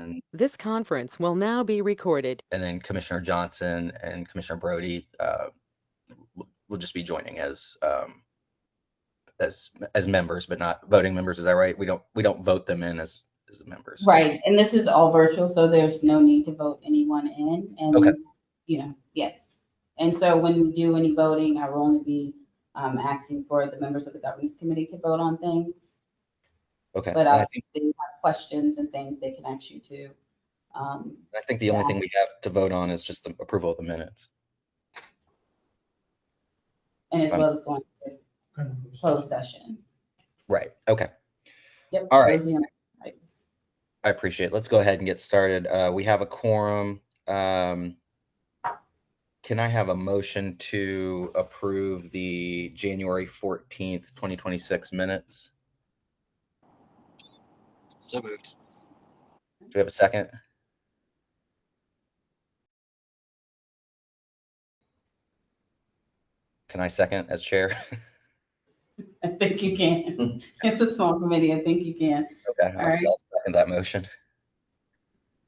then This conference will now be recorded. Commissioner Johnson and Commissioner Brody will just be joining as members, but not voting members. Is that right? We don't vote them in as members. Right, and this is all virtual, so there's no need to vote anyone in. And Okay. Yes. And so when we do any voting, I will only be asking for the members of the governance committee to vote on things. Okay. But if they have questions and things, they can ask you to. I think the only thing we have to vote on is just the approval of the minutes. And as well as going to closed session. Right. Okay. Yep. All right. I appreciate it. Let's go ahead and get started. We have a quorum. Can I have a motion to approve the January 14th, 2026 minutes? So moved. Do we have a second? Can I second as chair? I think you can. It's a small committee. I think you can. Okay. I'll second that motion.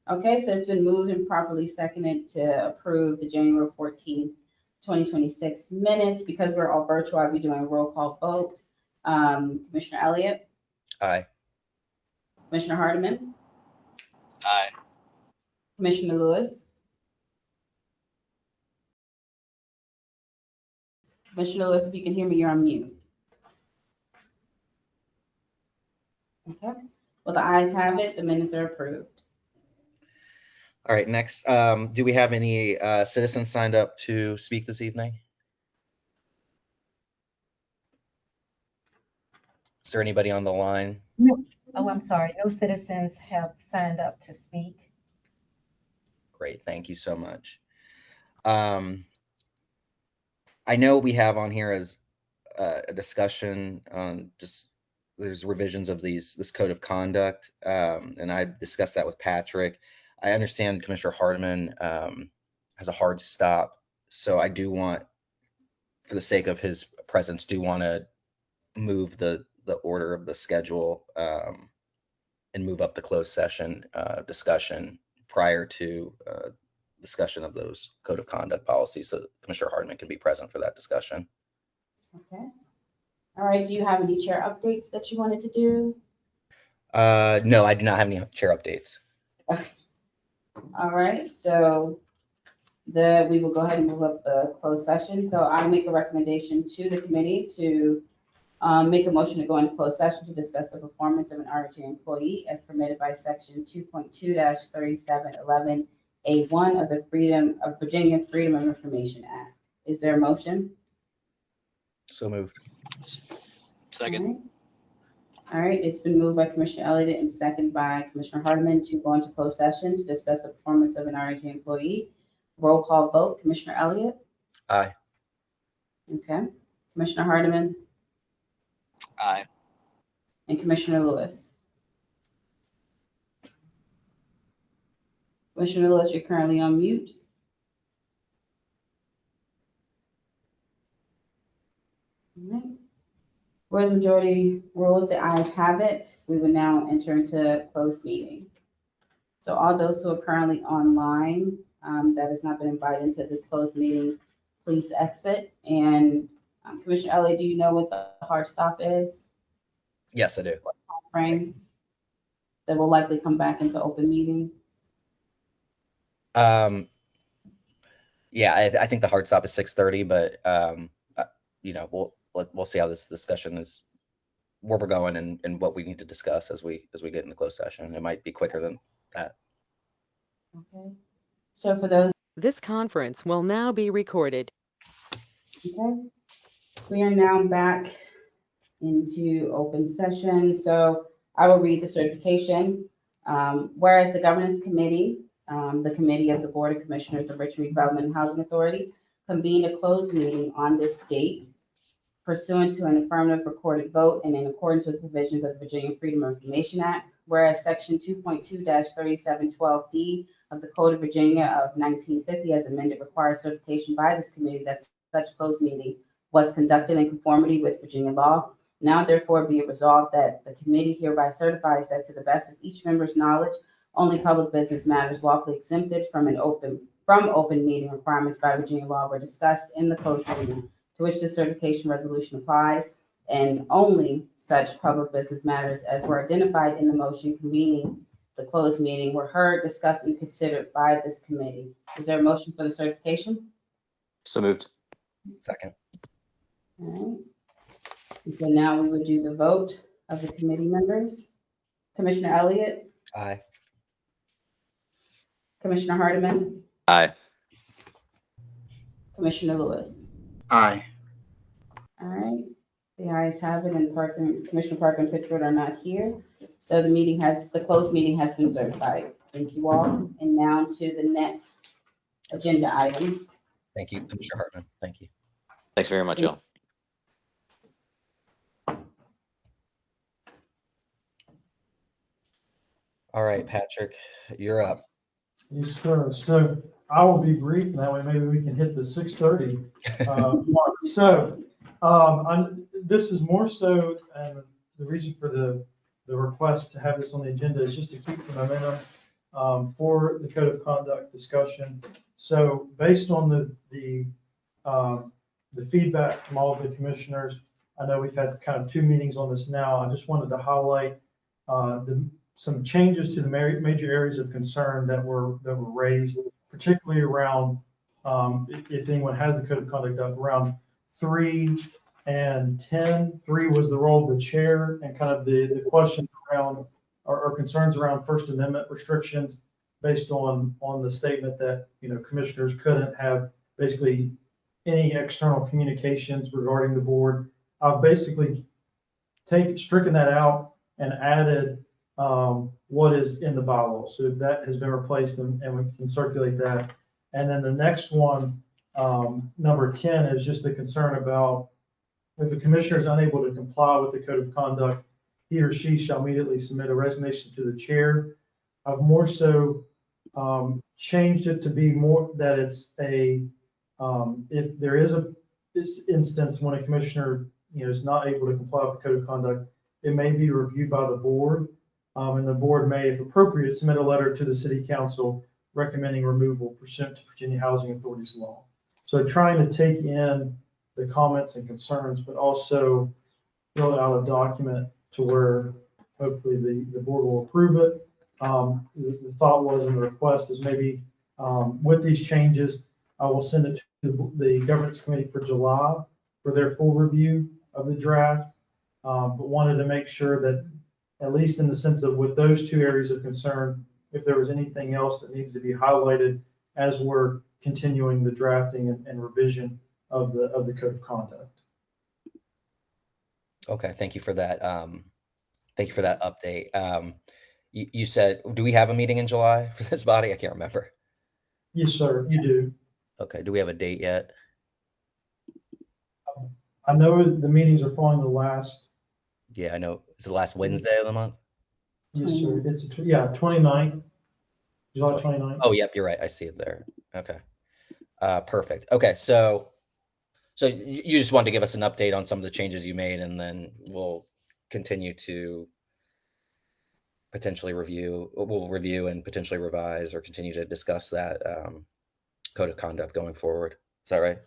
Okay, so it's been moved and properly seconded to approve the January 14th, 2026 minutes. Because we're all virtual, I'll be doing a roll call vote. Commissioner Elliott? Aye. Commissioner Hardiman? Aye. Commissioner Lewis? Commissioner Lewis, if you can hear me, you're on mute. Okay, well, the ayes have it. The minutes are approved. All right, next, do we have any citizens signed up to speak this evening? Is there anybody on the line? No. Oh, I'm sorry. No citizens have signed up to speak. Great, thank you so much. I know we have on here as a discussion on just there's revisions of this code of conduct, and I discussed that with Patrick. I understand Commissioner Hardiman has a hard stop, so I do want, for the sake of his presence, do want to move the order of the schedule and move up the closed session discussion prior to discussion of those code of conduct policies, so that Commissioner Hardiman can be present for that discussion. Okay. All right. Do you have any chair updates that you wanted to do? No, I do not have any chair updates. Okay. All right. So we will go ahead and move up the closed session. So I'll make a recommendation to the committee to make a motion to go into closed session to discuss the performance of an RRHA employee as permitted by section 2.2-3711A1 of the Virginia Freedom of Information Act. Is there a motion? So moved. Second. All right, it's been moved by Commissioner Elliott and seconded by Commissioner Hardiman to go into closed session to discuss the performance of an RRHA employee. Roll call vote. Commissioner Elliott? Aye. Okay. Commissioner Hardiman? Aye. And Commissioner Lewis? Commissioner Lewis, you're currently on mute. All right. Where the majority rules, the ayes have it. We will now enter into closed meeting. So all those who are currently online that has not been invited into this closed meeting, please exit. And Commissioner Elliott, do you know what the hard stop is? Yes, I do. What time frame that will likely come back into open meeting? Yeah, I think the hard stop is 6:30, but we'll see how this discussion is, where we're going and what we need to discuss as we get into closed session. It might be quicker than that. Okay. So for those. This conference will now be recorded. Okay. We are now back into open session. So I will read the certification. Whereas the Governance Committee, the Committee of the Board of Commissioners of Richmond Development and Housing Authority, convened a closed meeting on this date pursuant to an affirmative recorded vote and in accordance with provisions of the Virginia Freedom of Information Act, whereas section 2.2-3712D of the Code of Virginia of 1950 as amended requires certification by this committee that such closed meeting was conducted in conformity with Virginia law. Now therefore be it resolved that the committee hereby certifies that to the best of each member's knowledge, only public business matters lawfully exempted from open meeting requirements by Virginia law were discussed in the closed meeting to which the certification resolution applies, and only such public business matters as were identified in the motion convening the closed meeting were heard, discussed, and considered by this committee. Is there a motion for the certification? So moved. Second. All right. And so now we would do the vote of the committee members. Commissioner Elliott, Aye. Commissioner Hardiman, Aye. Commissioner Lewis. Aye. All right, the ayes have it, and Commissioner Parker and Pittsford are not here. So the closed meeting has been certified. Thank you all. And now to the next agenda item. Thank you, Commissioner Hartman. Thank you. Thanks very much, y'all. All right, Patrick, you're up. Yes, sir. So I will be brief, and that way maybe we can hit the 6:30 mark. So this is more so, and the reason for the request to have this on the agenda is just to keep the momentum for the code of conduct discussion. So based on the feedback from all of the commissioners, I know we've had kind of 2 meetings on this now. I just wanted to highlight some changes to the major areas of concern that were raised, particularly around, if anyone has the code of conduct up, around 3 and 10. 3 was the role of the chair, and kind of the question around or concerns around First Amendment restrictions based on the statement that, commissioners couldn't have basically any external communications regarding the board. I've basically stricken that out and added what is in the bylaw. So that has been replaced, and we can circulate that. And then the next one, number 10, is just the concern about if the commissioner is unable to comply with the code of conduct, he or she shall immediately submit a resignation to the chair. I've more so changed it to be more that it's if there is this instance when a commissioner is not able to comply with the code of conduct, it may be reviewed by the board. And the board may, if appropriate, submit a letter to the city council recommending removal pursuant to Virginia Housing Authority's law. So trying to take in the comments and concerns, but also fill out a document to where hopefully the board will approve it. The thought was, in the request is maybe with these changes, I will send it to the governance committee for July for their full review of the draft. But wanted to make sure that, at least in the sense of with those 2 areas of concern, if there was anything else that needed to be highlighted as we're continuing the drafting and revision of the code of conduct. Okay, thank you for that. Thank you for that update. You said, do we have a meeting in July for this body? I can't remember. Yes, sir, you do. Okay, do we have a date yet? I know the meetings are following the last. Yeah, I know. It's the last Wednesday of the month. Yes, sir. It's 29th, July 29th. Oh, yep, you're right. I see it there. Okay. Perfect. Okay, so you just wanted to give us an update on some of the changes you made, and then we'll continue to potentially review and potentially revise or continue to discuss that code of conduct going forward. Is that right?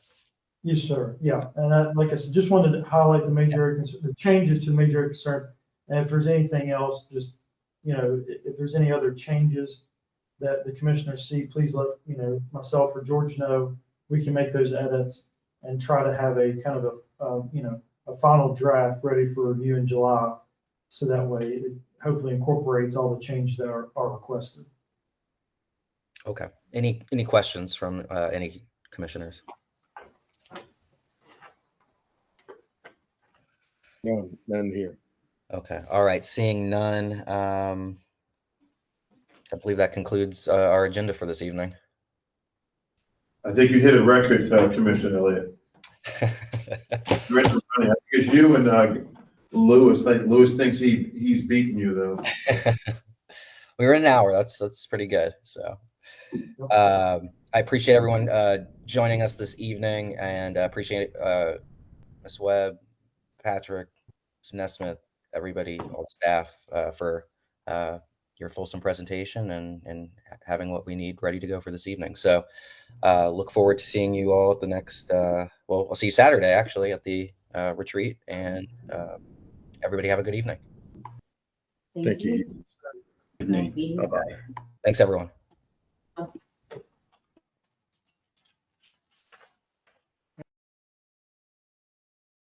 Yes, sir. Yeah, and that, like I said, just wanted to highlight the changes to the major area concerns. And if there's anything else, just if there's any other changes that the commissioners see, please let myself or George know. We can make those edits and try to have a kind of a final draft ready for review in July, so that way it hopefully incorporates all the changes that are requested. Okay. Any questions from any commissioners? No, none here. Okay. All right. Seeing none, I believe that concludes our agenda for this evening. I think you hit a record, Commissioner Elliott. You're in for funny. I think it's you and Lewis. Lewis thinks he's beating you though. We were in an hour. That's pretty good. So I appreciate everyone joining us this evening, and appreciate Ms. Webb, Patrick, Ms. Nesmith, everybody, all the staff for your fulsome presentation and having what we need ready to go for this evening. So look forward to seeing you all at the next, well, I'll see you Saturday actually at the retreat, and everybody have a good evening. Thank you. Good night. Meeting's Bye-bye. Thanks everyone.